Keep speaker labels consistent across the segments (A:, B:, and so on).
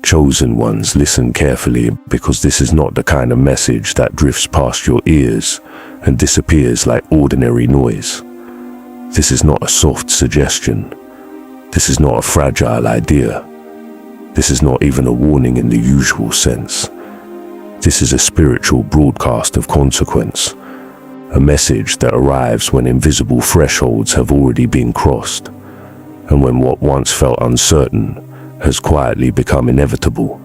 A: Chosen ones, listen carefully, because this is not the kind of message that drifts past your ears and disappears like ordinary noise. This is not a soft suggestion. This is not a fragile idea. This is not even a warning in the usual sense. This is a spiritual broadcast of consequence, a message that arrives when invisible thresholds have already been crossed, and when what once felt uncertain has quietly become inevitable.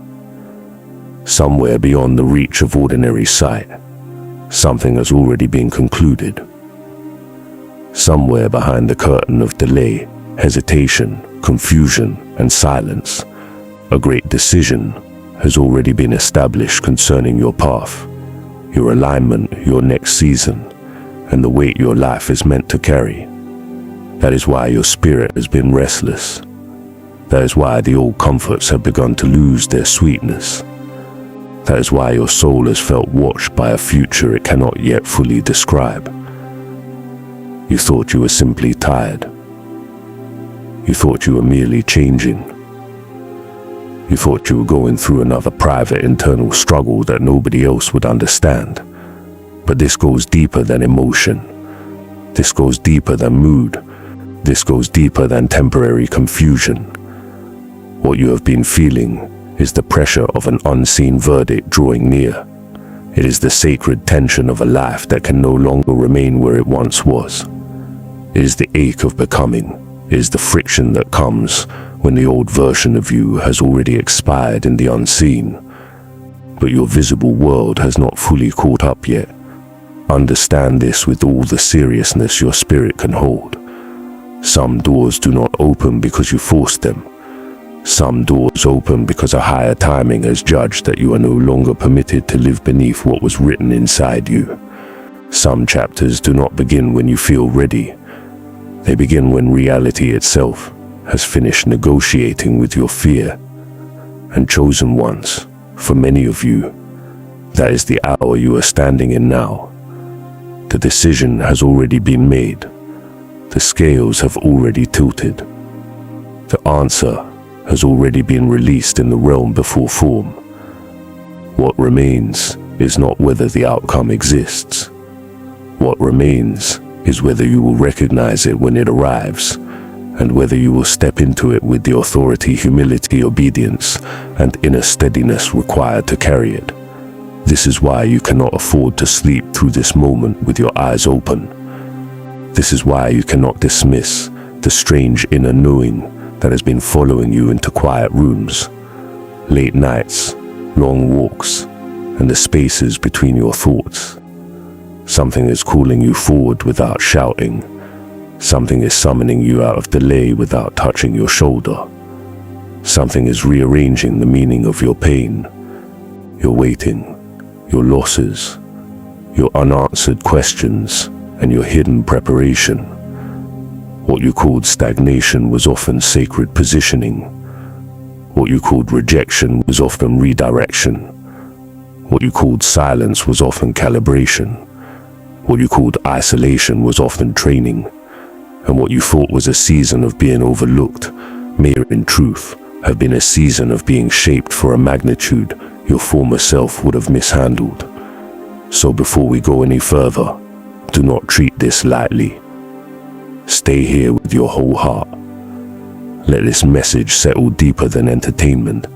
A: Somewhere beyond the reach of ordinary sight, something has already been concluded. Somewhere behind the curtain of delay, hesitation, confusion, and silence, a great decision has already been established concerning your path, your alignment, your next season, and the weight your life is meant to carry. That is why your spirit has been restless. That is why the old comforts have begun to lose their sweetness. That is why your soul has felt watched by a future it cannot yet fully describe. You thought you were simply tired. You thought you were merely changing. You thought you were going through another private internal struggle that nobody else would understand. But this goes deeper than emotion. This goes deeper than mood. This goes deeper than temporary confusion. What you have been feeling is the pressure of an unseen verdict drawing near. It is the sacred tension of a life that can no longer remain where it once was. It is the ache of becoming. It is the friction that comes when the old version of you has already expired in the unseen. But your visible world has not fully caught up yet. Understand this with all the seriousness your spirit can hold. Some doors do not open because you forced them. Some doors open because a higher timing has judged that you are no longer permitted to live beneath what was written inside you. Some chapters do not begin when you feel ready. They begin when reality itself has finished negotiating with your fear. And chosen ones, for many of you, that is the hour you are standing in now. The decision has already been made. The scales have already tilted. The answer has already been released in the realm before form. What remains is not whether the outcome exists. What remains is whether you will recognize it when it arrives, and whether you will step into it with the authority, humility, obedience, and inner steadiness required to carry it. This is why you cannot afford to sleep through this moment with your eyes open. This is why you cannot dismiss the strange inner knowing that has been following you into quiet rooms, late nights, long walks, and the spaces between your thoughts. Something is calling you forward without shouting. Something is summoning you out of delay without touching your shoulder. Something is rearranging the meaning of your pain, your waiting, your losses, your unanswered questions, and your hidden preparation. What you called stagnation was often sacred positioning. What you called rejection was often redirection. What you called silence was often calibration. What you called isolation was often training. And what you thought was a season of being overlooked may in truth have been a season of being shaped for a magnitude your former self would have mishandled. So before we go any further, do not treat this lightly. Stay here with your whole heart. Let this message settle deeper than entertainment.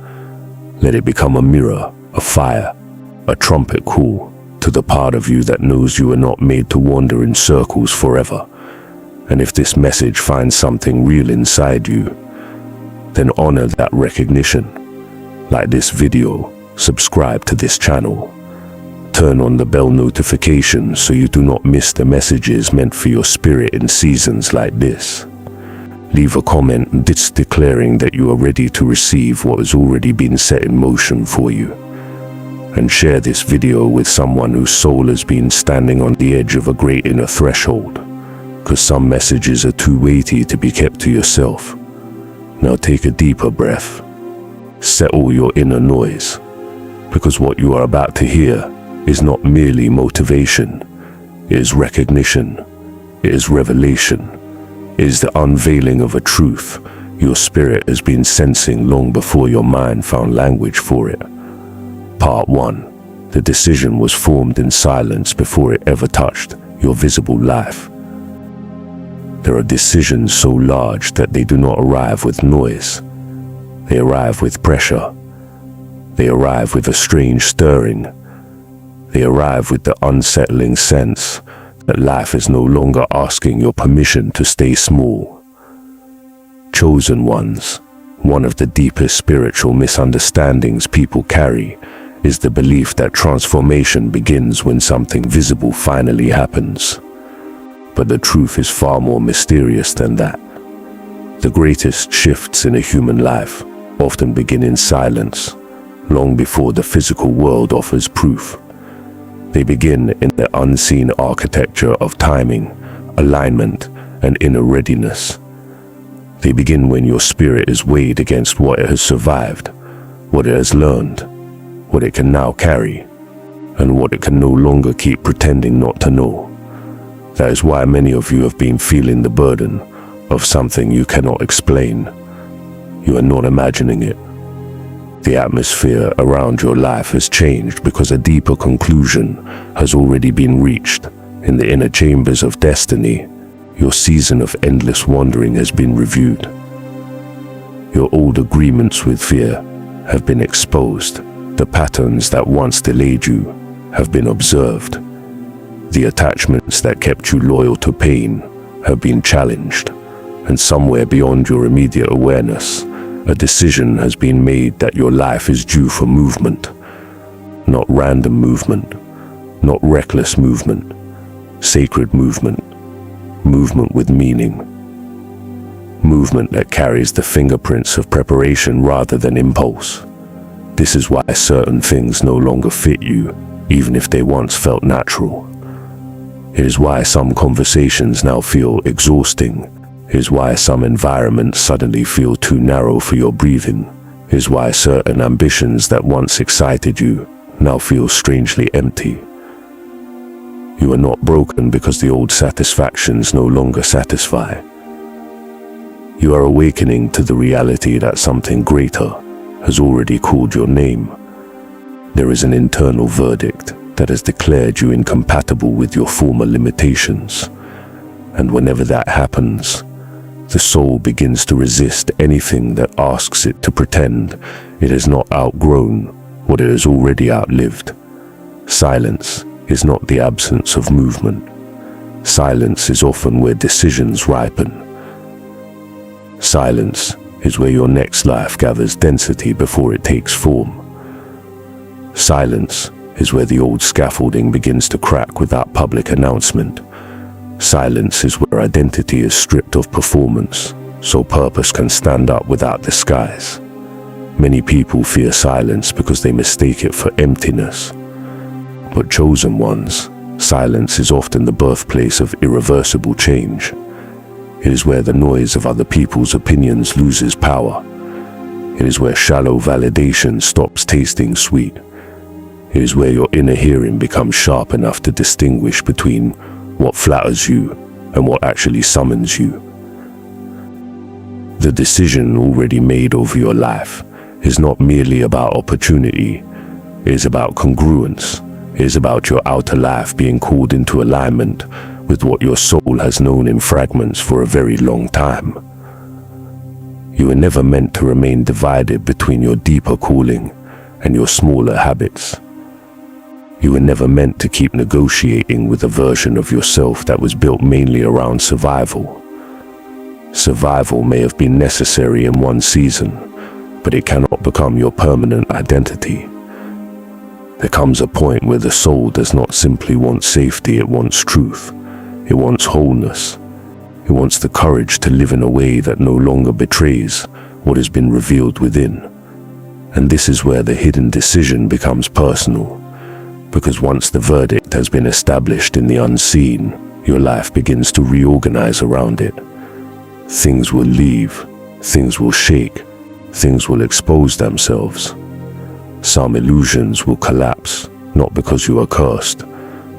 A: Let it become a mirror, a fire, a trumpet call to the part of you that knows you are not made to wander in circles forever. And if this message finds something real inside you, then honor that recognition. Like this video, subscribe to this channel. Turn on the bell notification so you do not miss the messages meant for your spirit in seasons like this. Leave a comment declaring that you are ready to receive what has already been set in motion for you. And share this video with someone whose soul has been standing on the edge of a great inner threshold, because some messages are too weighty to be kept to yourself. Now take a deeper breath. Settle your inner noise, because what you are about to hear is not merely motivation. It is recognition. It is revelation. It is the unveiling of a truth your spirit has been sensing long before your mind found language for it. Part 1. The decision was formed in silence before it ever touched your visible life. There are decisions so large that they do not arrive with noise. They arrive with pressure. They arrive with a strange stirring. They arrive with the unsettling sense that life is no longer asking your permission to stay small. Chosen ones, one of the deepest spiritual misunderstandings people carry is the belief that transformation begins when something visible finally happens. But the truth is far more mysterious than that. The greatest shifts in a human life often begin in silence, long before the physical world offers proof. They begin in the unseen architecture of timing, alignment, and inner readiness. They begin when your spirit is weighed against what it has survived, what it has learned, what it can now carry, and what it can no longer keep pretending not to know. That is why many of you have been feeling the burden of something you cannot explain. You are not imagining it. The atmosphere around your life has changed because a deeper conclusion has already been reached. In the inner chambers of destiny, your season of endless wandering has been reviewed. Your old agreements with fear have been exposed. The patterns that once delayed you have been observed. The attachments that kept you loyal to pain have been challenged. And somewhere beyond your immediate awareness, a decision has been made that your life is due for movement. Not random movement, not reckless movement, sacred movement, movement with meaning. Movement that carries the fingerprints of preparation rather than impulse. This is why certain things no longer fit you, even if they once felt natural. It is why some conversations now feel exhausting. It is why some environments suddenly feel too narrow for your breathing. It is why certain ambitions that once excited you now feel strangely empty. You are not broken because the old satisfactions no longer satisfy. You are awakening to the reality that something greater has already called your name. There is an internal verdict that has declared you incompatible with your former limitations. And whenever that happens, the soul begins to resist anything that asks it to pretend it has not outgrown what it has already outlived. Silence is not the absence of movement. Silence is often where decisions ripen. Silence is where your next life gathers density before it takes form. Silence is where the old scaffolding begins to crack without public announcement. Silence is where identity is stripped of performance, so purpose can stand up without disguise. Many people fear silence because they mistake it for emptiness. But chosen ones, silence is often the birthplace of irreversible change. It is where the noise of other people's opinions loses power. It is where shallow validation stops tasting sweet. It is where your inner hearing becomes sharp enough to distinguish between what flatters you and what actually summons you. The decision already made over your life is not merely about opportunity. It is about congruence. It is about your outer life being called into alignment with what your soul has known in fragments for a very long time. You were never meant to remain divided between your deeper calling and your smaller habits. You were never meant to keep negotiating with a version of yourself that was built mainly around survival. Survival may have been necessary in one season, but it cannot become your permanent identity. There comes a point where the soul does not simply want safety, it wants truth. It wants wholeness. It wants the courage to live in a way that no longer betrays what has been revealed within. And this is where the hidden decision becomes personal. Because once the verdict has been established in the unseen, your life begins to reorganize around it. Things will leave, things will shake, things will expose themselves. Some illusions will collapse, not because you are cursed,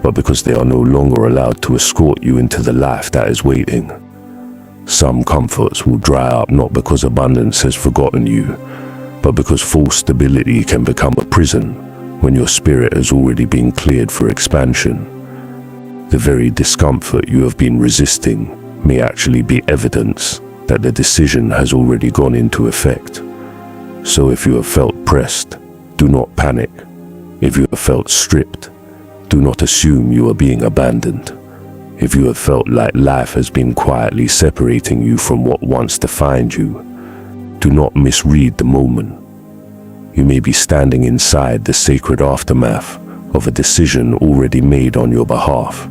A: but because they are no longer allowed to escort you into the life that is waiting. Some comforts will dry up not because abundance has forgotten you, but because false stability can become a prison when your spirit has already been cleared for expansion. The very discomfort you have been resisting may actually be evidence that the decision has already gone into effect. So if you have felt pressed, do not panic. If you have felt stripped, do not assume you are being abandoned. If you have felt like life has been quietly separating you from what once defined you, do not misread the moment. You may be standing inside the sacred aftermath of a decision already made on your behalf,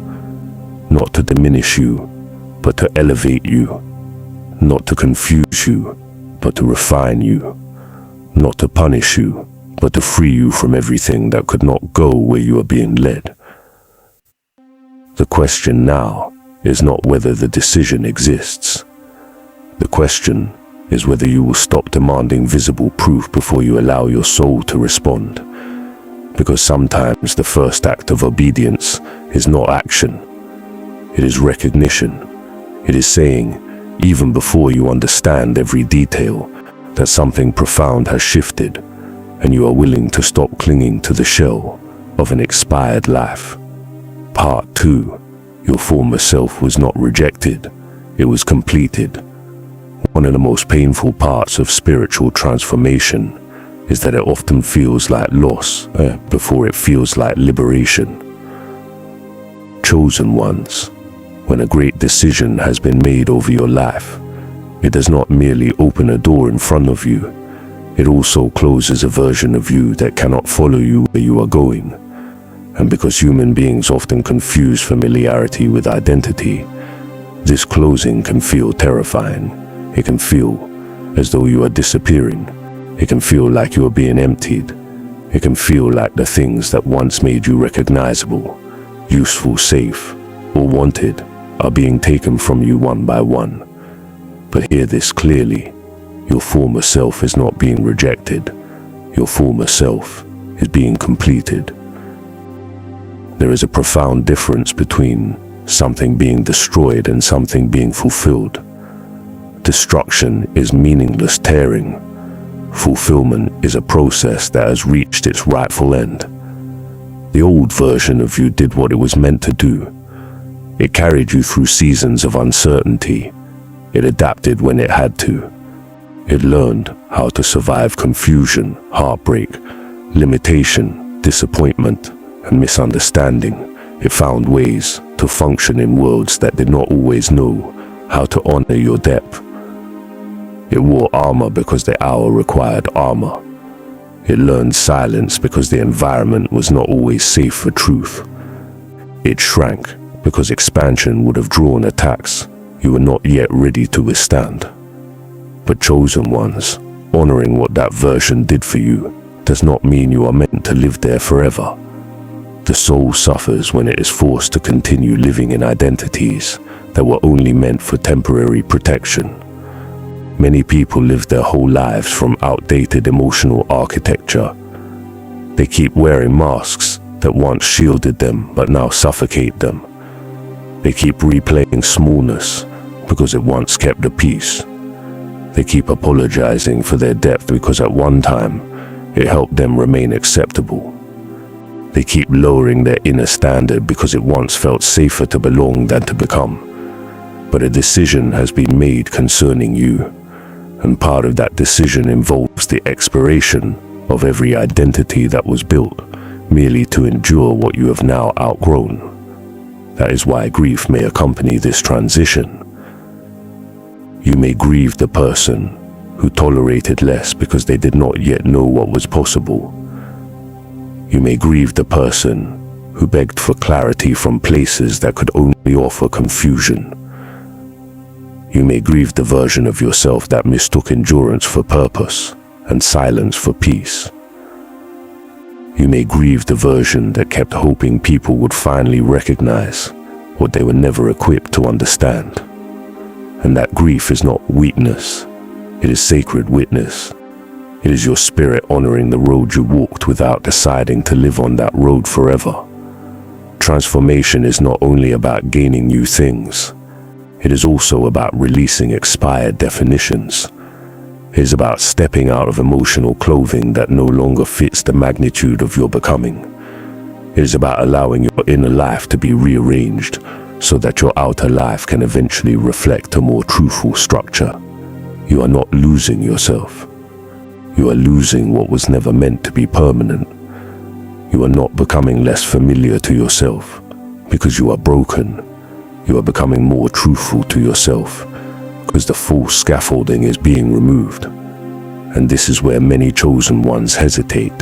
A: not to diminish you, but to elevate you, not to confuse you, but to refine you, not to punish you, but to free you from everything that could not go where you are being led. The question now is not whether the decision exists. The question is whether you will stop demanding visible proof before you allow your soul to respond. Because sometimes the first act of obedience is not action. It is recognition. It is saying, even before you understand every detail, that something profound has shifted, and you are willing to stop clinging to the shell of an expired life. Part 2. Your former self was not rejected, it was completed. One of the most painful parts of spiritual transformation is that it often feels like loss before it feels like liberation. Chosen ones, when a great decision has been made over your life, it does not merely open a door in front of you, it also closes a version of you that cannot follow you where you are going. And because human beings often confuse familiarity with identity, this closing can feel terrifying. It can feel as though you are disappearing. It can feel like you are being emptied. It can feel like the things that once made you recognizable, useful, safe, or wanted are being taken from you one by one. But hear this clearly. Your former self is not being rejected. Your former self is being completed. There is a profound difference between something being destroyed and something being fulfilled. Destruction is meaningless tearing. Fulfillment is a process that has reached its rightful end. The old version of you did what it was meant to do. It carried you through seasons of uncertainty. It adapted when it had to. It learned how to survive confusion, heartbreak, limitation, disappointment, and misunderstanding. It found ways to function in worlds that did not always know how to honor your depth. It wore armor because the hour required armor. It learned silence because the environment was not always safe for truth. It shrank because expansion would have drawn attacks you were not yet ready to withstand. But chosen ones, honoring what that version did for you, does not mean you are meant to live there forever. The soul suffers when it is forced to continue living in identities that were only meant for temporary protection. Many people live their whole lives from outdated emotional architecture. They keep wearing masks that once shielded them but now suffocate them. They keep replaying smallness because it once kept the peace. They keep apologizing for their depth because at one time it helped them remain acceptable. They keep lowering their inner standard because it once felt safer to belong than to become. But a decision has been made concerning you, and part of that decision involves the expiration of every identity that was built merely to endure what you have now outgrown. That is why grief may accompany this transition. You may grieve the person who tolerated less because they did not yet know what was possible. You may grieve the person who begged for clarity from places that could only offer confusion. You may grieve the version of yourself that mistook endurance for purpose and silence for peace. You may grieve the version that kept hoping people would finally recognize what they were never equipped to understand. And that grief is not weakness, it is sacred witness. It is your spirit honoring the road you walked without deciding to live on that road forever. Transformation is not only about gaining new things, It is also about releasing expired definitions. It is about stepping out of emotional clothing that no longer fits the magnitude of your becoming. It is about allowing your inner life to be rearranged so that your outer life can eventually reflect a more truthful structure. You are not losing yourself. You are losing what was never meant to be permanent. You are not becoming less familiar to yourself because you are broken. You are becoming more truthful to yourself because the false scaffolding is being removed. And this is where many chosen ones hesitate.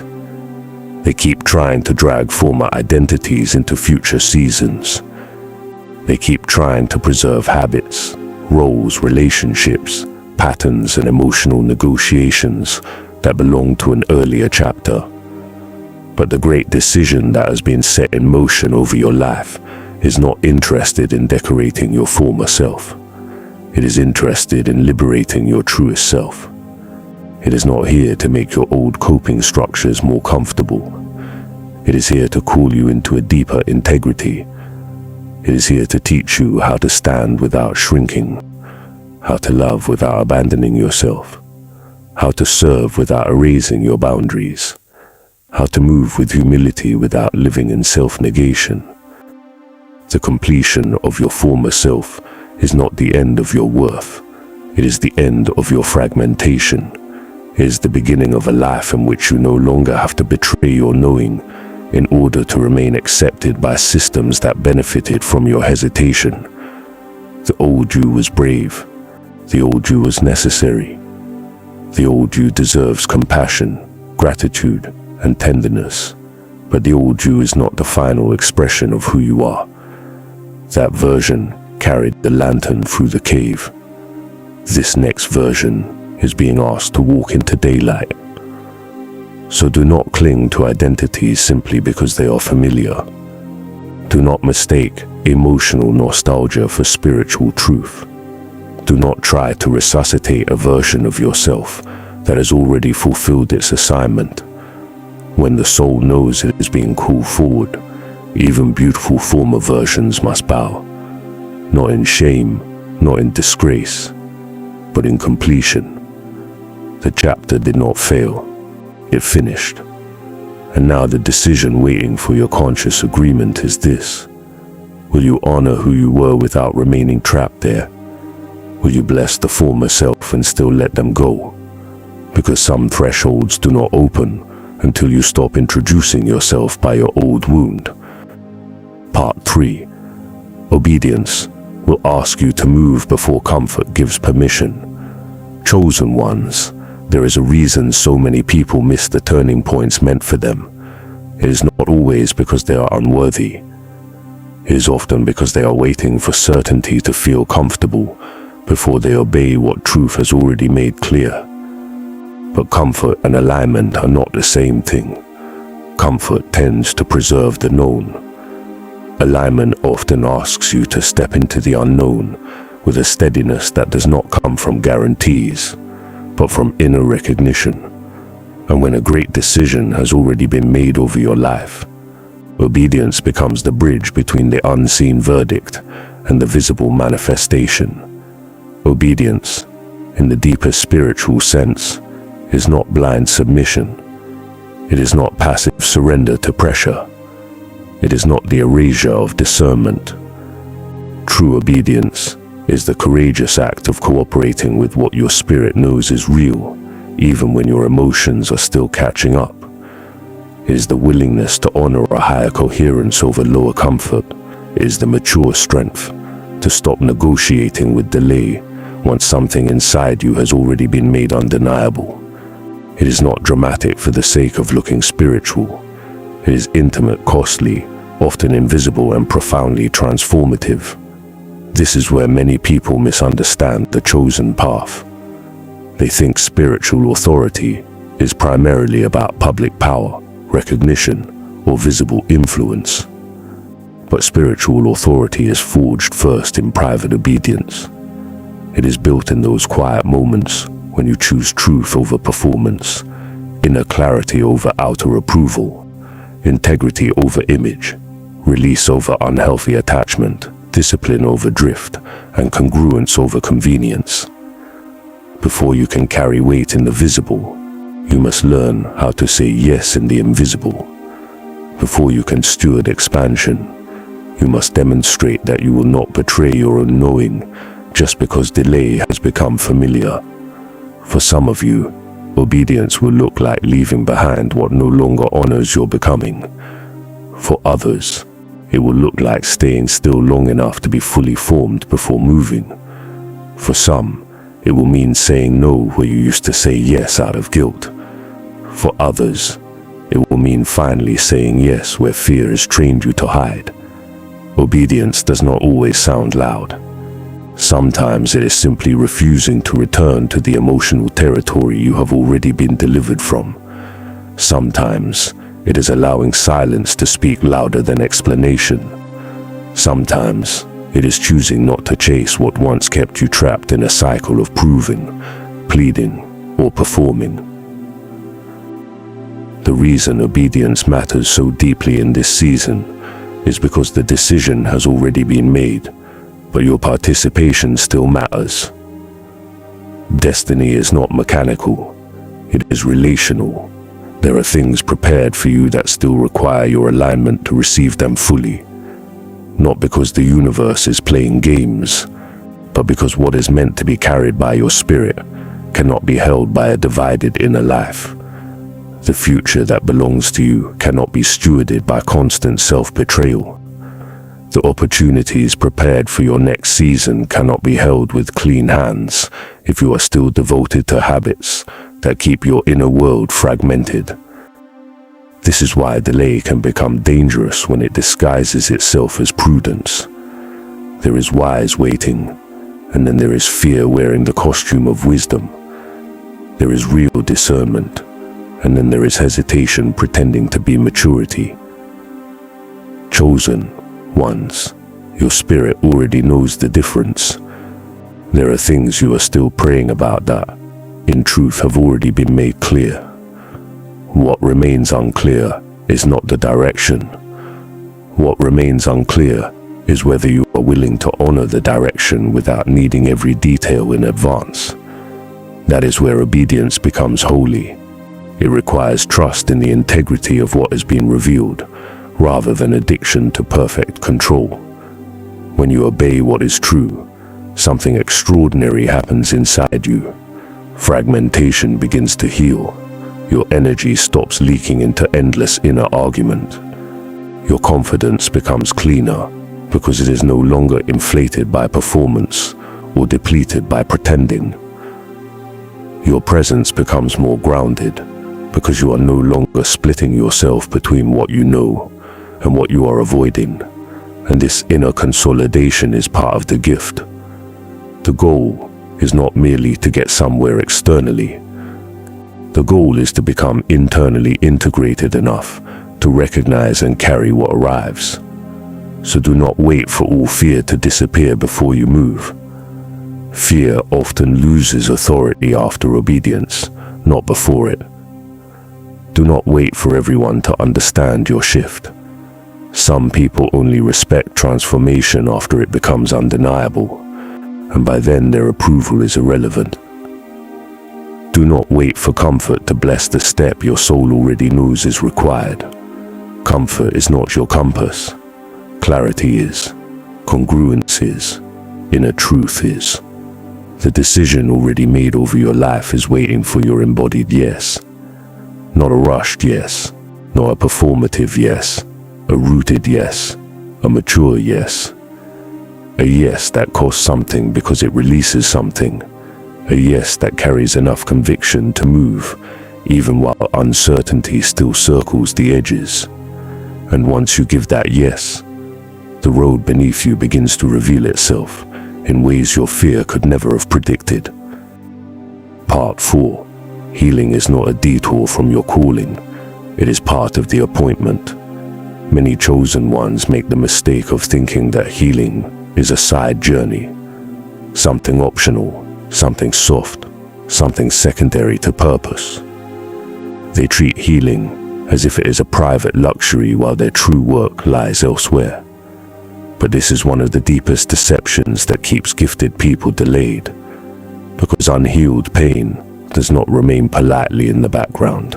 A: They keep trying to drag former identities into future seasons. They keep trying to preserve habits, roles, relationships, patterns, and emotional negotiations that belong to an earlier chapter. But the great decision that has been set in motion over your life is not interested in decorating your former self. It is interested in liberating your truest self. It is not here to make your old coping structures more comfortable. It is here to call you into a deeper integrity. It is here to teach you how to stand without shrinking, how to love without abandoning yourself, how to serve without erasing your boundaries, how to move with humility without living in self-negation. The completion of your former self is not the end of your worth. It is the end of your fragmentation. It is the beginning of a life in which you no longer have to betray your knowing in order to remain accepted by systems that benefited from your hesitation. The old you was brave. The old you was necessary. The old you deserves compassion, gratitude, and tenderness, but the old you is not the final expression of who you are. That version carried the lantern through the cave. This next version is being asked to walk into daylight. So do not cling to identities simply because they are familiar. Do not mistake emotional nostalgia for spiritual truth. Do not try to resuscitate a version of yourself that has already fulfilled its assignment. When the soul knows it is being called forward, even beautiful former versions must bow. Not in shame, not in disgrace, but in completion. The chapter did not fail. It finished. And now the decision waiting for your conscious agreement is this. Will you honor who you were without remaining trapped there? Will you bless the former self and still let them go? Because some thresholds do not open until you stop introducing yourself by your old wound. Part 3. Obedience will ask you to move before comfort gives permission. Chosen ones, there is a reason so many people miss the turning points meant for them. It is not always because they are unworthy. It is often because they are waiting for certainty to feel comfortable before they obey what truth has already made clear. But comfort and alignment are not the same thing. Comfort tends to preserve the known. Alignment often asks you to step into the unknown with a steadiness that does not come from guarantees, but from inner recognition. And when a great decision has already been made over your life, obedience becomes the bridge between the unseen verdict and the visible manifestation. Obedience, in the deepest spiritual sense, is not blind submission. It is not passive surrender to pressure. It is not the erasure of discernment. True obedience is the courageous act of cooperating with what your spirit knows is real, even when your emotions are still catching up. It is the willingness to honor a higher coherence over lower comfort. It is the mature strength to stop negotiating with delay once something inside you has already been made undeniable. It is not dramatic for the sake of looking spiritual. It is intimate, costly, often invisible, and profoundly transformative. This is where many people misunderstand the chosen path. They think spiritual authority is primarily about public power, recognition, or visible influence. But spiritual authority is forged first in private obedience. It is built in those quiet moments when you choose truth over performance, inner clarity over outer approval, integrity over image, release over unhealthy attachment, discipline over drift, and congruence over convenience. Before you can carry weight in the visible, you must learn how to say yes in the invisible. Before you can steward expansion, you must demonstrate that you will not betray your own knowing just because delay has become familiar. For some of you, obedience will look like leaving behind what no longer honors your becoming. For others, it will look like staying still long enough to be fully formed before moving. For some, it will mean saying no where you used to say yes out of guilt. For others, it will mean finally saying yes where fear has trained you to hide. Obedience does not always sound loud. Sometimes it is simply refusing to return to the emotional territory you have already been delivered from. Sometimes it is allowing silence to speak louder than explanation. Sometimes it is choosing not to chase what once kept you trapped in a cycle of proving, pleading, or performing. The reason obedience matters so deeply in this season is because the decision has already been made, but your participation still matters. Destiny is not mechanical, it is relational. There are things prepared for you that still require your alignment to receive them fully. Not because the universe is playing games, but because what is meant to be carried by your spirit cannot be held by a divided inner life. The future that belongs to you cannot be stewarded by constant self-betrayal. The opportunities prepared for your next season cannot be held with clean hands if you are still devoted to habits that keep your inner world fragmented. This is why delay can become dangerous when it disguises itself as prudence. There is wise waiting, and then there is fear wearing the costume of wisdom. There is real discernment, and then there is hesitation pretending to be maturity. Chosen ones, your spirit already knows the difference. There are things you are still praying about that, in truth, have already been made clear. What remains unclear is not the direction. What remains unclear is whether you are willing to honor the direction without needing every detail in advance. That is where obedience becomes holy. It requires trust in the integrity of what has been revealed, rather than addiction to perfect control. When you obey what is true, something extraordinary happens inside you. Fragmentation begins to heal. Your energy stops leaking into endless inner argument. Your confidence becomes cleaner because it is no longer inflated by performance or depleted by pretending. Your presence becomes more grounded because you are no longer splitting yourself between what you know and what you are avoiding. And this inner consolidation is part of the gift. The goal is not merely to get somewhere externally. The goal is to become internally integrated enough to recognize and carry what arrives. So do not wait for all fear to disappear before you move. Fear often loses authority after obedience, not before it. Do not wait for everyone to understand your shift. Some people only respect transformation after it becomes undeniable, and by then their approval is irrelevant. Do not wait for comfort to bless the step your soul already knows is required. Comfort is not your compass. Clarity is. Congruence is. Inner truth is. The decision already made over your life is waiting for your embodied yes. Not a rushed yes, nor a performative yes. A rooted yes, a mature yes. A yes that costs something because it releases something. A yes that carries enough conviction to move, even while uncertainty still circles the edges. And once you give that yes, the road beneath you begins to reveal itself in ways your fear could never have predicted. Part 4. Healing is not a detour from your calling. It is part of the appointment. Many chosen ones make the mistake of thinking that healing is a side journey, something optional, something soft, something secondary to purpose. They treat healing as if it is a private luxury while their true work lies elsewhere. But this is one of the deepest deceptions that keeps gifted people delayed, because unhealed pain does not remain politely in the background.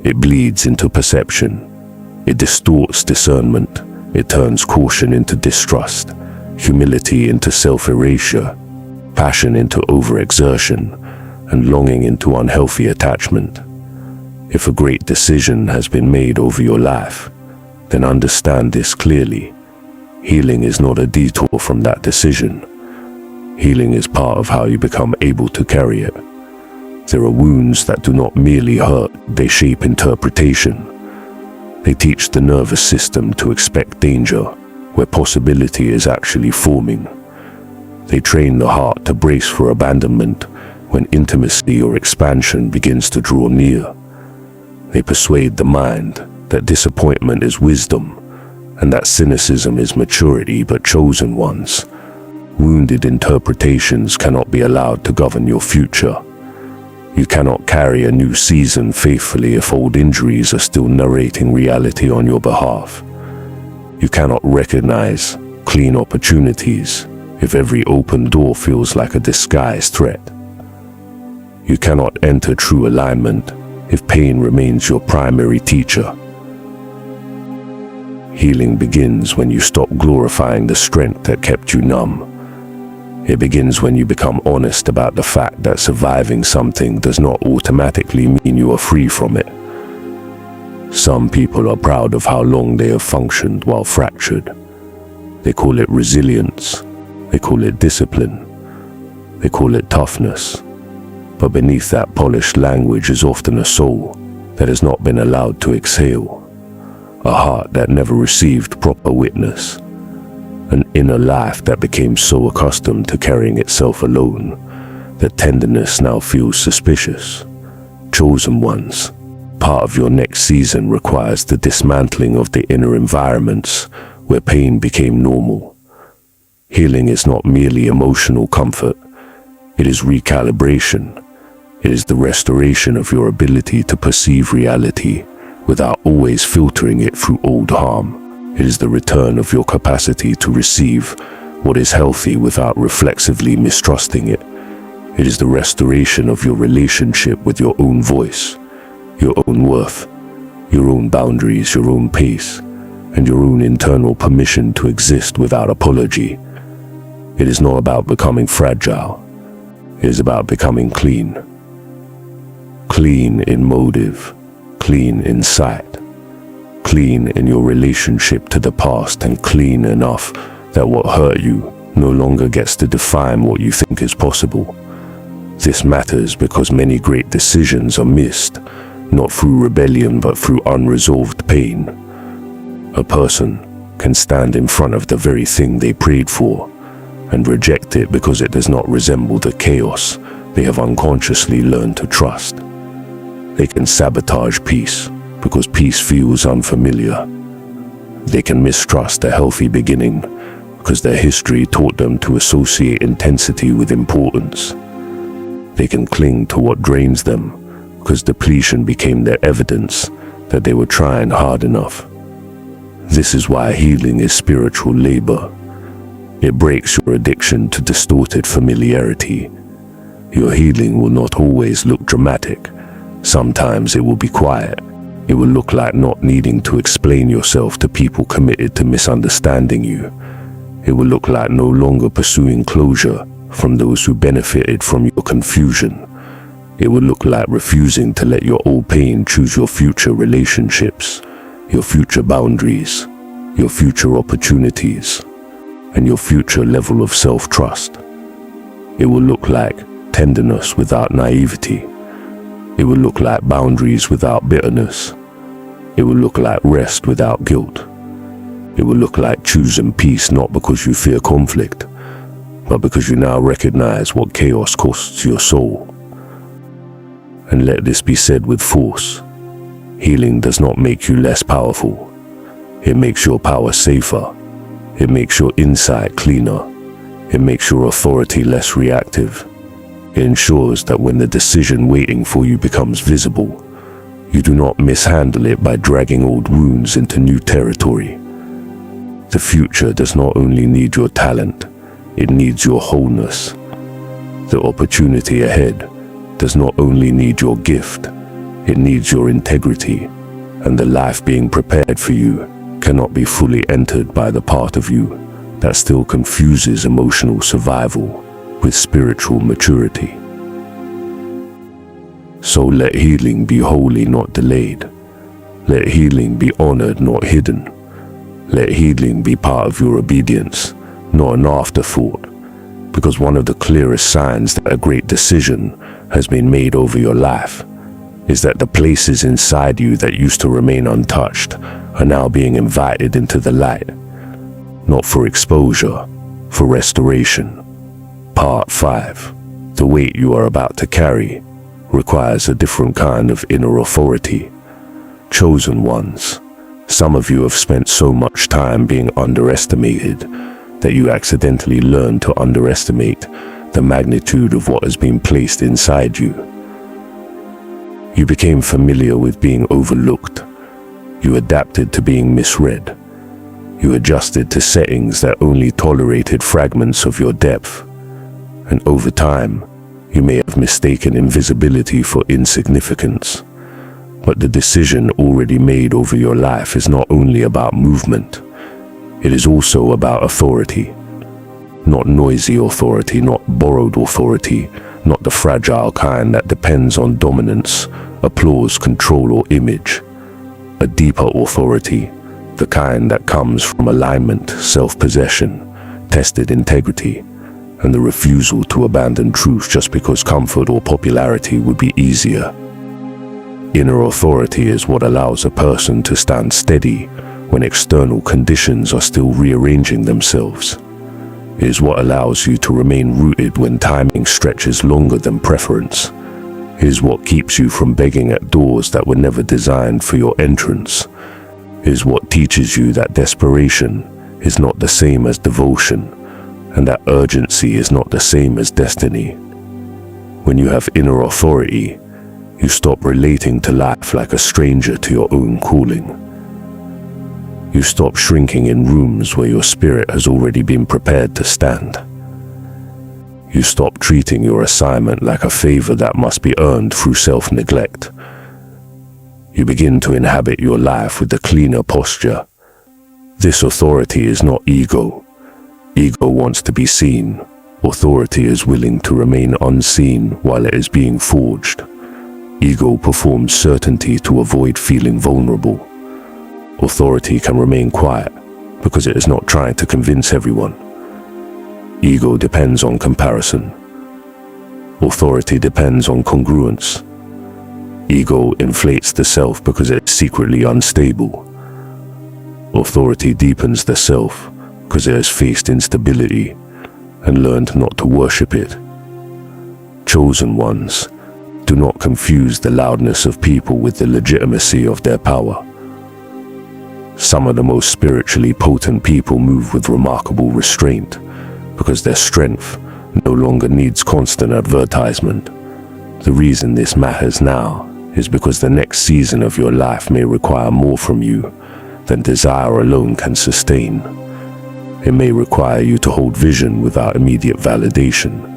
A: It bleeds into perception. It distorts discernment. It turns caution into distrust, humility into self-erasure, passion into overexertion, and longing into unhealthy attachment. If a great decision has been made over your life, then understand this clearly. Healing is not a detour from that decision. Healing is part of how you become able to carry it. There are wounds that do not merely hurt, they shape interpretation. They teach the nervous system to expect danger, where possibility is actually forming. They train the heart to brace for abandonment when intimacy or expansion begins to draw near. They persuade the mind that disappointment is wisdom, and that cynicism is maturity but chosen ones. Wounded interpretations cannot be allowed to govern your future. You cannot carry a new season faithfully if old injuries are still narrating reality on your behalf. You cannot recognize clean opportunities if every open door feels like a disguised threat. You cannot enter true alignment if pain remains your primary teacher. Healing begins when you stop glorifying the strength that kept you numb. It begins when you become honest about the fact that surviving something does not automatically mean you are free from it. Some people are proud of how long they have functioned while fractured. They call it resilience. They call it discipline. They call it toughness. But beneath that polished language is often a soul that has not been allowed to exhale. A heart that never received proper witness. An inner life that became so accustomed to carrying itself alone that tenderness now feels suspicious. Chosen ones, part of your next season requires the dismantling of the inner environments where pain became normal. Healing is not merely emotional comfort. It is recalibration. It is the restoration of your ability to perceive reality without always filtering it through old harm. It is the return of your capacity to receive what is healthy without reflexively mistrusting it. It is the restoration of your relationship with your own voice, your own worth, your own boundaries, your own pace, and your own internal permission to exist without apology. It is not about becoming fragile. It is about becoming clean. Clean in motive, clean in sight, clean in your relationship to the past, and clean enough that what hurt you no longer gets to define what you think is possible. This matters because many great decisions are missed, not through rebellion but through unresolved pain. A person can stand in front of the very thing they prayed for and reject it because it does not resemble the chaos they have unconsciously learned to trust. They can sabotage peace because peace feels unfamiliar. They can mistrust a healthy beginning because their history taught them to associate intensity with importance. They can cling to what drains them because depletion became their evidence that they were trying hard enough. This is why healing is spiritual labor. It breaks your addiction to distorted familiarity. Your healing will not always look dramatic. Sometimes it will be quiet. It will look like not needing to explain yourself to people committed to misunderstanding you. It will look like no longer pursuing closure from those who benefited from your confusion. It will look like refusing to let your old pain choose your future relationships, your future boundaries, your future opportunities, and your future level of self-trust. It will look like tenderness without naivety. It will look like boundaries without bitterness. It will look like rest without guilt. It will look like choosing peace not because you fear conflict, but because you now recognize what chaos costs your soul. And let this be said with force. Healing does not make you less powerful. It makes your power safer. It makes your insight cleaner. It makes your authority less reactive. It ensures that when the decision waiting for you becomes visible, you do not mishandle it by dragging old wounds into new territory. The future does not only need your talent, it needs your wholeness. The opportunity ahead does not only need your gift, it needs your integrity, and the life being prepared for you cannot be fully entered by the part of you that still confuses emotional survival with spiritual maturity. So let healing be holy, not delayed. Let healing be honored, not hidden. Let healing be part of your obedience, not an afterthought, because one of the clearest signs that a great decision has been made over your life is that the places inside you that used to remain untouched are now being invited into the light, not for exposure, for restoration. Part 5. The weight you are about to carry requires a different kind of inner authority. Chosen ones, some of you have spent so much time being underestimated that you accidentally learned to underestimate the magnitude of what has been placed inside you. You became familiar with being overlooked. You adapted to being misread. You adjusted to settings that only tolerated fragments of your depth. And over time, you may have mistaken invisibility for insignificance. But the decision already made over your life is not only about movement, it is also about authority. Not noisy authority, not borrowed authority, not the fragile kind that depends on dominance, applause, control, or image. A deeper authority, the kind that comes from alignment, self-possession, tested integrity, and the refusal to abandon truth just because comfort or popularity would be easier. Inner authority is what allows a person to stand steady when external conditions are still rearranging themselves. It is what allows you to remain rooted when timing stretches longer than preference. It is what keeps you from begging at doors that were never designed for your entrance. It is what teaches you that desperation is not the same as devotion, and that urgency is not the same as destiny. When you have inner authority, you stop relating to life like a stranger to your own calling. You stop shrinking in rooms where your spirit has already been prepared to stand. You stop treating your assignment like a favor that must be earned through self-neglect. You begin to inhabit your life with a cleaner posture. This authority is not ego. Ego wants to be seen. Authority is willing to remain unseen while it is being forged. Ego performs certainty to avoid feeling vulnerable. Authority can remain quiet because it is not trying to convince everyone. Ego depends on comparison. Authority depends on congruence. Ego inflates the self because it is secretly unstable. Authority deepens the self because it has faced instability and learned not to worship it. Chosen ones, do not confuse the loudness of people with the legitimacy of their power. Some of the most spiritually potent people move with remarkable restraint because their strength no longer needs constant advertisement. The reason this matters now is because the next season of your life may require more from you than desire alone can sustain. It may require you to hold vision without immediate validation.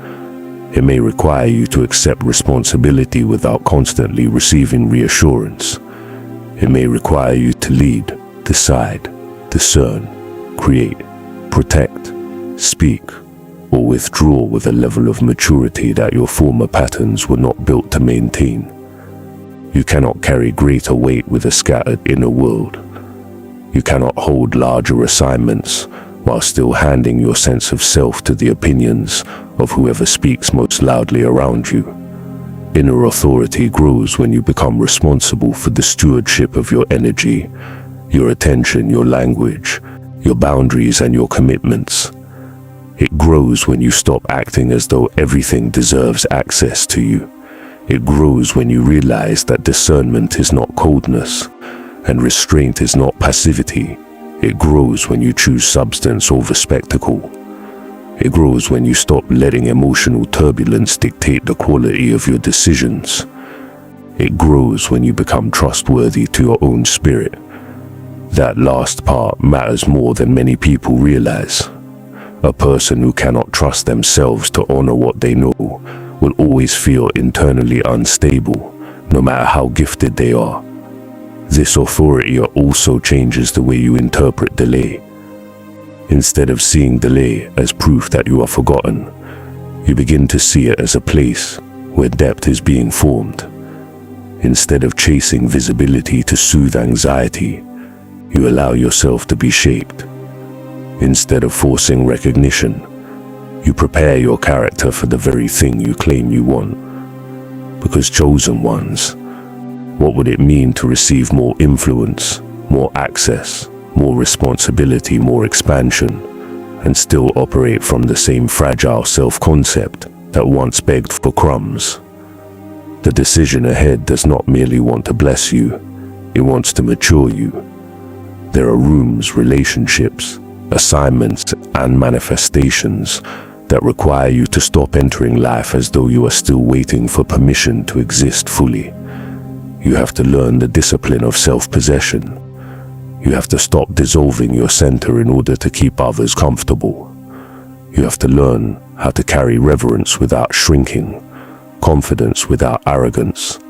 A: It may require you to accept responsibility without constantly receiving reassurance. It may require you to lead, decide, discern, create, protect, speak, or withdraw with a level of maturity that your former patterns were not built to maintain. You cannot carry greater weight with a scattered inner world. You cannot hold larger assignments while still handing your sense of self to the opinions of whoever speaks most loudly around you. Inner authority grows when you become responsible for the stewardship of your energy, your attention, your language, your boundaries, and your commitments. It grows when you stop acting as though everything deserves access to you. It grows when you realize that discernment is not coldness, and restraint is not passivity. It grows when you choose substance over spectacle. It grows when you stop letting emotional turbulence dictate the quality of your decisions. It grows when you become trustworthy to your own spirit. That last part matters more than many people realize. A person who cannot trust themselves to honor what they know will always feel internally unstable, no matter how gifted they are. This authority also changes the way you interpret delay. Instead of seeing delay as proof that you are forgotten, you begin to see it as a place where depth is being formed. Instead of chasing visibility to soothe anxiety, you allow yourself to be shaped. Instead of forcing recognition, you prepare your character for the very thing you claim you want. Because chosen ones, what would it mean to receive more influence, more access, more responsibility, more expansion, and still operate from the same fragile self-concept that once begged for crumbs? The decision ahead does not merely want to bless you, it wants to mature you. There are rooms, relationships, assignments, and manifestations that require you to stop entering life as though you are still waiting for permission to exist fully. You have to learn the discipline of self-possession. You have to stop dissolving your center in order to keep others comfortable. You have to learn how to carry reverence without shrinking, confidence without arrogance,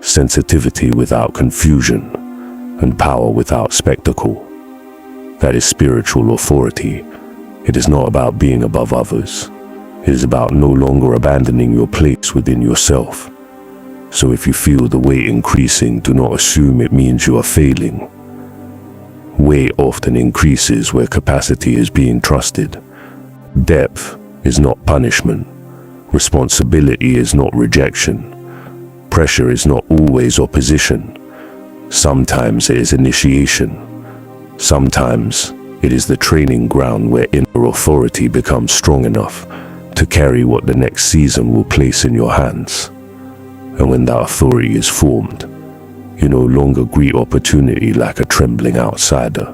A: sensitivity without confusion, and power without spectacle. That is spiritual authority. It is not about being above others. It is about no longer abandoning your place within yourself. So if you feel the weight increasing, do not assume it means you are failing. Weight often increases where capacity is being trusted. Depth is not punishment. Responsibility is not rejection. Pressure is not always opposition. Sometimes it is initiation. Sometimes it is the training ground where inner authority becomes strong enough to carry what the next season will place in your hands. And when that authority is formed, you no longer greet opportunity like a trembling outsider.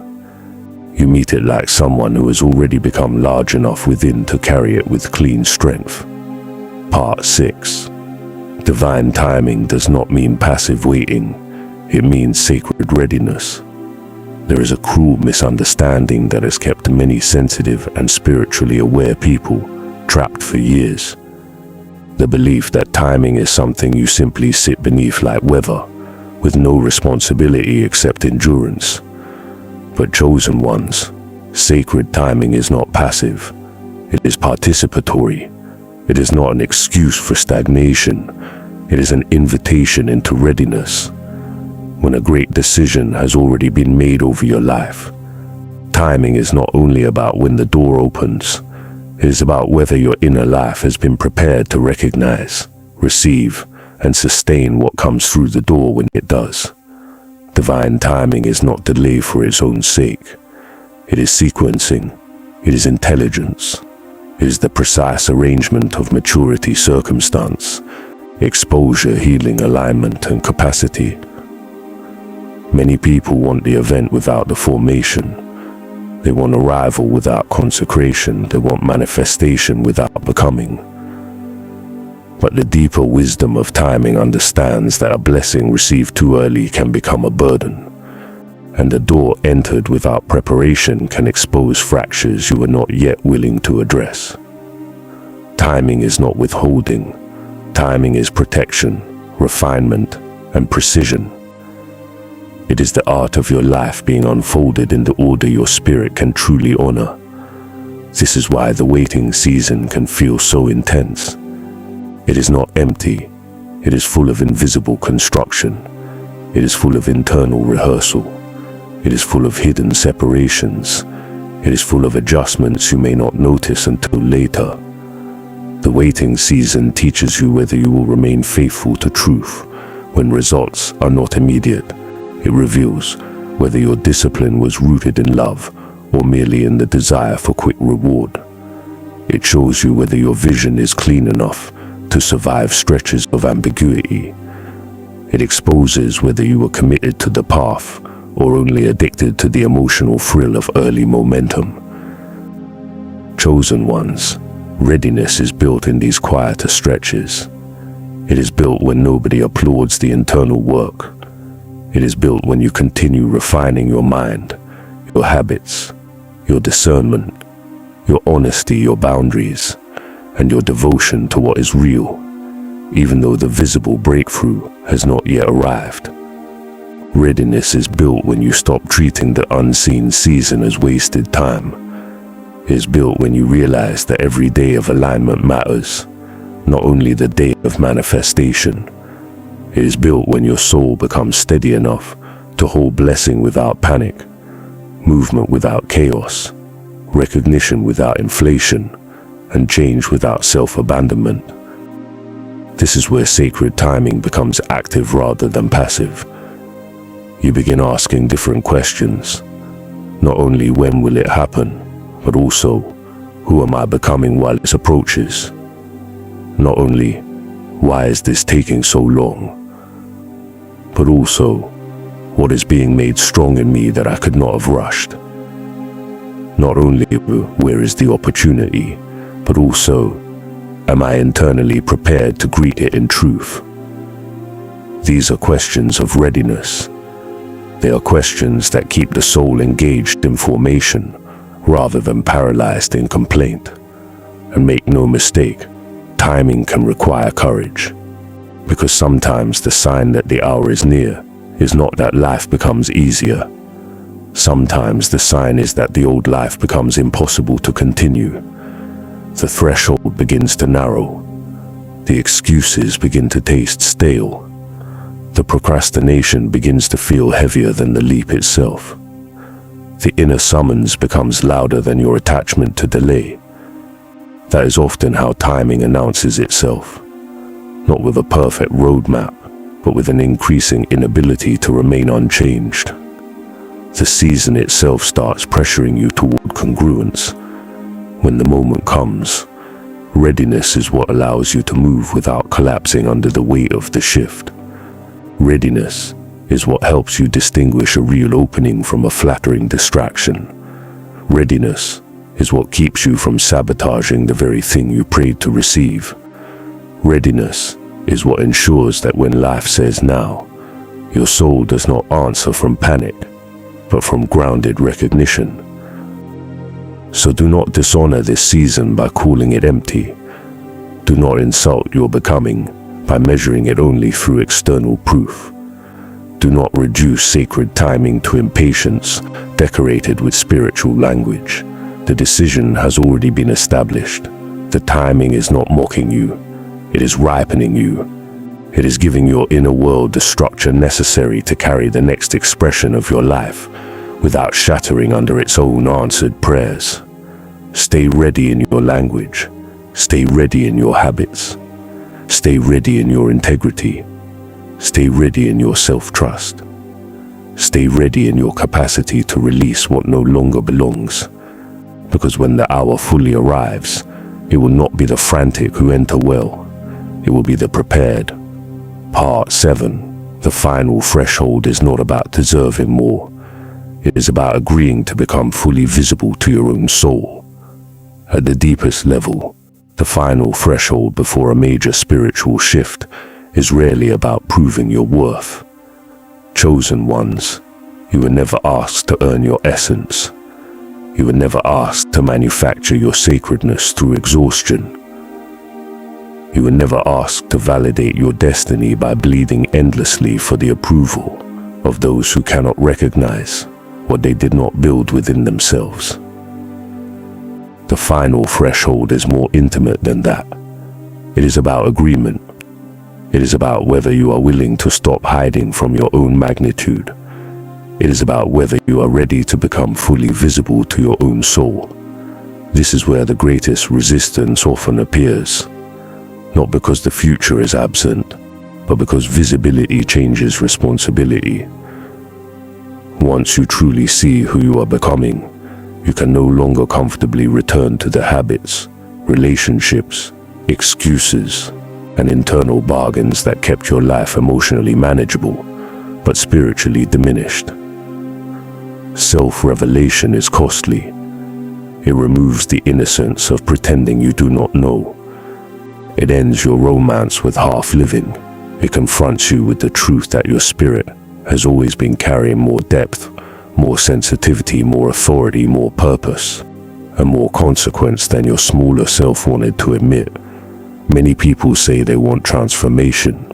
A: You meet it like someone who has already become large enough within to carry it with clean strength. Part 6. Divine timing does not mean passive waiting. It means sacred readiness. There is a cruel misunderstanding that has kept many sensitive and spiritually aware people trapped for years. The belief that timing is something you simply sit beneath like weather, with no responsibility except endurance. But chosen ones, sacred timing is not passive. It is participatory. It is not an excuse for stagnation. It is an invitation into readiness. When a great decision has already been made over your life, timing is not only about when the door opens, it is about whether your inner life has been prepared to recognize, receive, and sustain what comes through the door when it does. Divine timing is not delay for its own sake. It is sequencing. It is intelligence. It is the precise arrangement of maturity, circumstance, exposure, healing, alignment, and capacity. Many people want the event without the formation. They want arrival without consecration. They want manifestation without becoming. But the deeper wisdom of timing understands that a blessing received too early can become a burden, and a door entered without preparation can expose fractures you are not yet willing to address. Timing is not withholding. Timing is protection, refinement, and precision. It is the art of your life being unfolded in the order your spirit can truly honor. This is why the waiting season can feel so intense. It is not empty. It is full of invisible construction. It is full of internal rehearsal. It is full of hidden separations. It is full of adjustments you may not notice until later. The waiting season teaches you whether you will remain faithful to truth when results are not immediate. It reveals whether your discipline was rooted in love or merely in the desire for quick reward. It shows you whether your vision is clean enough to survive stretches of ambiguity. It exposes whether you were committed to the path or only addicted to the emotional thrill of early momentum. Chosen ones, readiness is built in these quieter stretches. It is built when nobody applauds the internal work. It is built when you continue refining your mind, your habits, your discernment, your honesty, your boundaries, and your devotion to what is real, even though the visible breakthrough has not yet arrived. Readiness is built when you stop treating the unseen season as wasted time. It is built when you realize that every day of alignment matters, not only the day of manifestation. It is built when your soul becomes steady enough to hold blessing without panic, movement without chaos, recognition without inflation, and change without self-abandonment. This is where sacred timing becomes active rather than passive. You begin asking different questions. Not only when will it happen, but also, who am I becoming while it approaches? Not only, why is this taking so long? But also, what is being made strong in me that I could not have rushed? Not only where is the opportunity, but also, am I internally prepared to greet it in truth? These are questions of readiness. They are questions that keep the soul engaged in formation rather than paralyzed in complaint. And make no mistake, timing can require courage. Because sometimes the sign that the hour is near is not that life becomes easier. Sometimes the sign is that the old life becomes impossible to continue. The threshold begins to narrow. The excuses begin to taste stale. The procrastination begins to feel heavier than the leap itself. The inner summons becomes louder than your attachment to delay. That is often how timing announces itself. Not with a perfect roadmap, but with an increasing inability to remain unchanged. The season itself starts pressuring you toward congruence. When the moment comes, readiness is what allows you to move without collapsing under the weight of the shift. Readiness is what helps you distinguish a real opening from a flattering distraction. Readiness is what keeps you from sabotaging the very thing you prayed to receive. Readiness is what ensures that when life says now, your soul does not answer from panic, but from grounded recognition. So do not dishonor this season by calling it empty. Do not insult your becoming by measuring it only through external proof. Do not reduce sacred timing to impatience decorated with spiritual language. The decision has already been established. The timing is not mocking you. It is ripening you. It is giving your inner world the structure necessary to carry the next expression of your life without shattering under its own answered prayers. Stay ready in your language. Stay ready in your habits. Stay ready in your integrity. Stay ready in your self-trust. Stay ready in your capacity to release what no longer belongs. Because when the hour fully arrives, it will not be the frantic who enter well. It will be the prepared. Part 7. The final threshold is not about deserving more. It is about agreeing to become fully visible to your own soul. At the deepest level, the final threshold before a major spiritual shift is rarely about proving your worth. Chosen ones, you were never asked to earn your essence. You were never asked to manufacture your sacredness through exhaustion. You were never asked to validate your destiny by bleeding endlessly for the approval of those who cannot recognize what they did not build within themselves. The final threshold is more intimate than that. It is about agreement. It is about whether you are willing to stop hiding from your own magnitude. It is about whether you are ready to become fully visible to your own soul. This is where the greatest resistance often appears. Not because the future is absent, but because visibility changes responsibility. Once you truly see who you are becoming, you can no longer comfortably return to the habits, relationships, excuses, and internal bargains that kept your life emotionally manageable, but spiritually diminished. Self-revelation is costly. It removes the innocence of pretending you do not know. It ends your romance with half-living. It confronts you with the truth that your spirit has always been carrying more depth, more sensitivity, more authority, more purpose, and more consequence than your smaller self wanted to admit. Many people say they want transformation,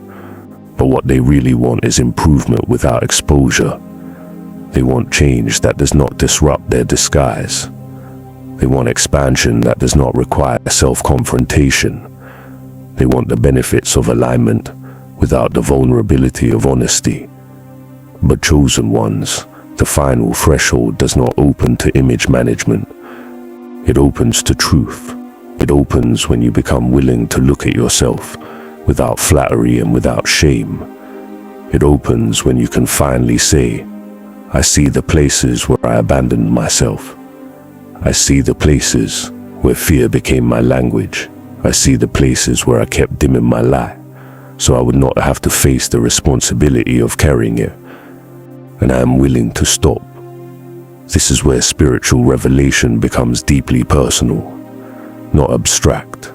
A: but what they really want is improvement without exposure. They want change that does not disrupt their disguise. They want expansion that does not require self-confrontation. They want the benefits of alignment without the vulnerability of honesty. But chosen ones, the final threshold does not open to image management. It opens to truth. It opens when you become willing to look at yourself without flattery and without shame. It opens when you can finally say, I see the places where I abandoned myself. I see the places where fear became my language. I see the places where I kept dimming my light, so I would not have to face the responsibility of carrying it. And I am willing to stop. This is where spiritual revelation becomes deeply personal, not abstract,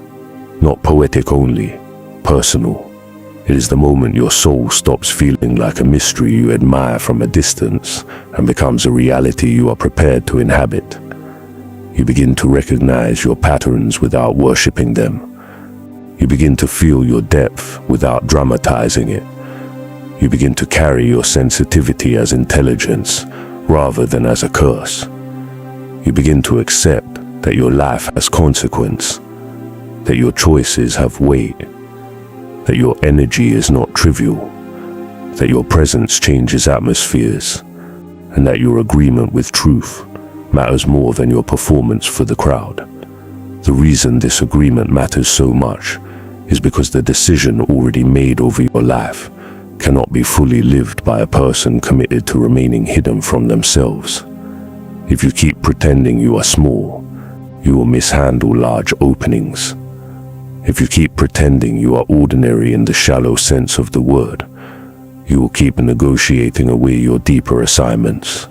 A: not poetic only, personal. It is the moment your soul stops feeling like a mystery you admire from a distance and becomes a reality you are prepared to inhabit. You begin to recognize your patterns without worshipping them. You begin to feel your depth without dramatizing it. You begin to carry your sensitivity as intelligence rather than as a curse. You begin to accept that your life has consequence, that your choices have weight, that your energy is not trivial, that your presence changes atmospheres, and that your agreement with truth matters more than your performance for the crowd. The reason this agreement matters so much is because the decision already made over your life cannot be fully lived by a person committed to remaining hidden from themselves. If you keep pretending you are small, you will mishandle large openings. If you keep pretending you are ordinary in the shallow sense of the word, you will keep negotiating away your deeper assignments.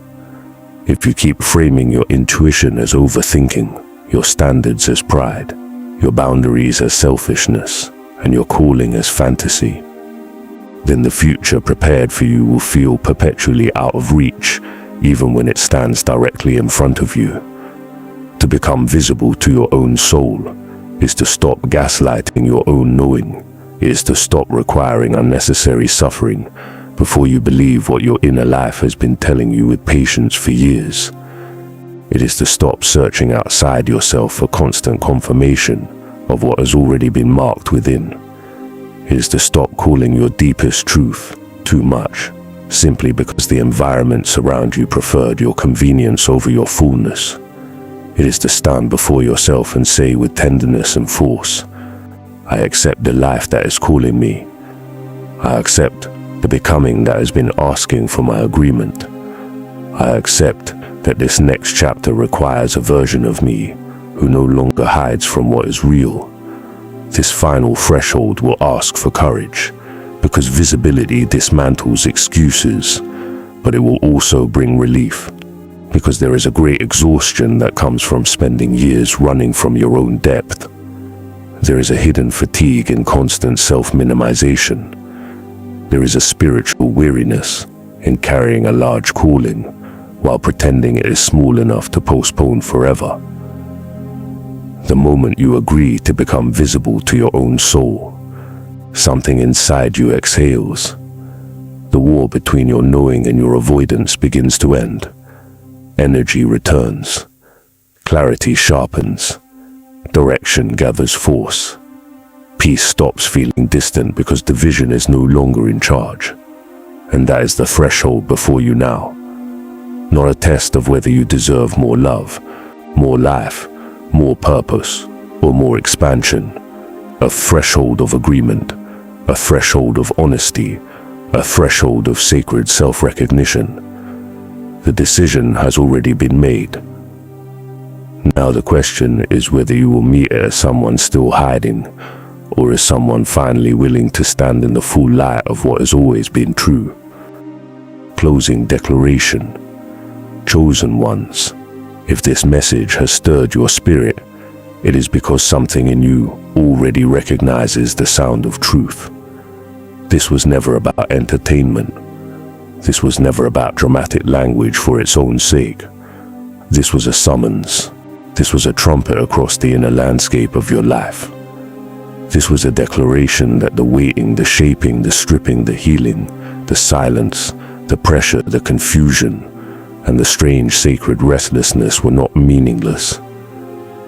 A: If you keep framing your intuition as overthinking, your standards as pride, your boundaries as selfishness, and your calling as fantasy, then the future prepared for you will feel perpetually out of reach, even when it stands directly in front of you. To become visible to your own soul is to stop gaslighting your own knowing. It is to stop requiring unnecessary suffering before you believe what your inner life has been telling you with patience for years. It is to stop searching outside yourself for constant confirmation of what has already been marked within. It is to stop calling your deepest truth too much, simply because the environments around you preferred your convenience over your fullness. It is to stand before yourself and say with tenderness and force, I accept the life that is calling me. I accept the becoming that has been asking for my agreement. I accept that this next chapter requires a version of me who no longer hides from what is real. This final threshold will ask for courage, because visibility dismantles excuses, but it will also bring relief, because there is a great exhaustion that comes from spending years running from your own depth. There is a hidden fatigue in constant self-minimization. There is a spiritual weariness in carrying a large calling while pretending it is small enough to postpone forever. The moment you agree to become visible to your own soul, something inside you exhales. The war between your knowing and your avoidance begins to end. Energy returns. Clarity sharpens. Direction gathers force. Peace stops feeling distant because division is no longer in charge. And that is the threshold before you now. Not a test of whether you deserve more love, more life, more purpose, or more expansion. A threshold of agreement, a threshold of honesty, a threshold of sacred self-recognition. The decision has already been made. Now the question is whether you will meet it as someone still hiding, or as someone finally willing to stand in the full light of what has always been true. Closing declaration. Chosen ones, if this message has stirred your spirit, it is because something in you already recognizes the sound of truth. This was never about entertainment. This was never about dramatic language for its own sake. This was a summons. This was a trumpet across the inner landscape of your life. This was a declaration that the waiting, the shaping, the stripping, the healing, the silence, the pressure, the confusion, and the strange sacred restlessness were not meaningless.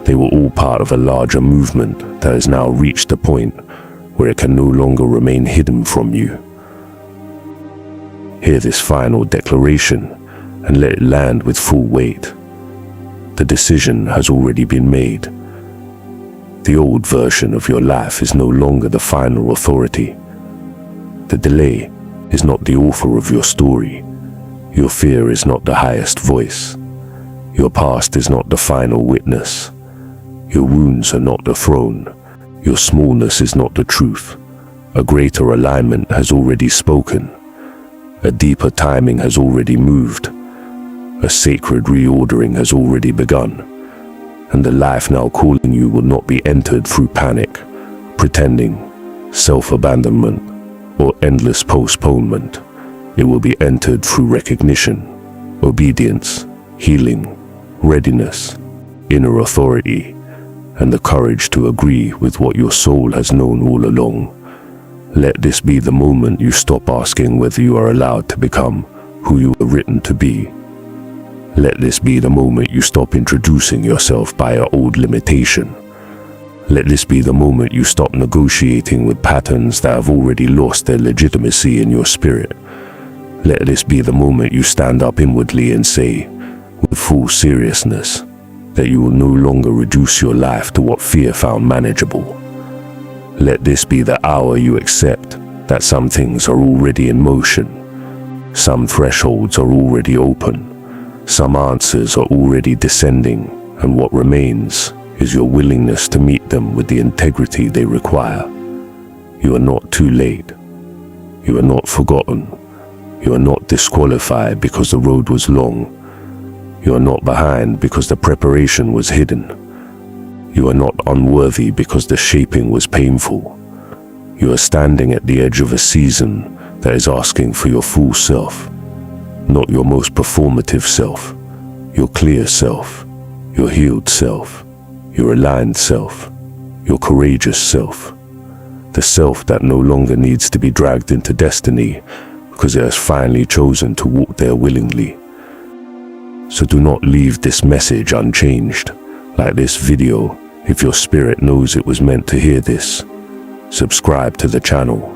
A: They were all part of a larger movement that has now reached a point where it can no longer remain hidden from you. Hear this final declaration and let it land with full weight. The decision has already been made. The old version of your life is no longer the final authority. The delay is not the author of your story. Your fear is not the highest voice. Your past is not the final witness. Your wounds are not the throne. Your smallness is not the truth. A greater alignment has already spoken. A deeper timing has already moved. A sacred reordering has already begun. And the life now calling you will not be entered through panic, pretending, self-abandonment, or endless postponement. It will be entered through recognition, obedience, healing, readiness, inner authority, and the courage to agree with what your soul has known all along. Let this be the moment you stop asking whether you are allowed to become who you were written to be. Let this be the moment you stop introducing yourself by your old limitation. Let this be the moment you stop negotiating with patterns that have already lost their legitimacy in your spirit. Let this be the moment you stand up inwardly and say, with full seriousness, that you will no longer reduce your life to what fear found manageable. Let this be the hour you accept that some things are already in motion. Some thresholds are already open. Some answers are already descending, and what remains is your willingness to meet them with the integrity they require. You are not too late. You are not forgotten. You are not disqualified because the road was long. You are not behind because the preparation was hidden. You are not unworthy because the shaping was painful. You are standing at the edge of a season that is asking for your full self. Not your most performative self, your clear self, your healed self, your aligned self, your courageous self, the self that no longer needs to be dragged into destiny because it has finally chosen to walk there willingly. So do not leave this message unchanged. Like this video, if your spirit knows it was meant to hear this, subscribe to the channel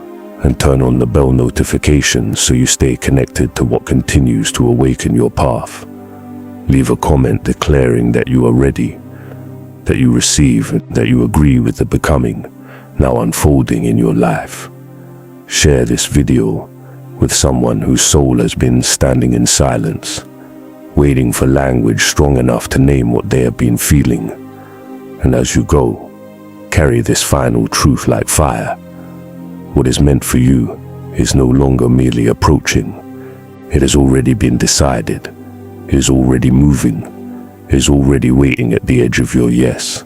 A: and turn on the bell notifications so you stay connected to what continues to awaken your path. Leave a comment declaring that you are ready, that you receive, and that you agree with the becoming now unfolding in your life. Share this video with someone whose soul has been standing in silence, waiting for language strong enough to name what they have been feeling. And as you go, carry this final truth like fire. What is meant for you is no longer merely approaching. It has already been decided, is already moving, is already waiting at the edge of your yes.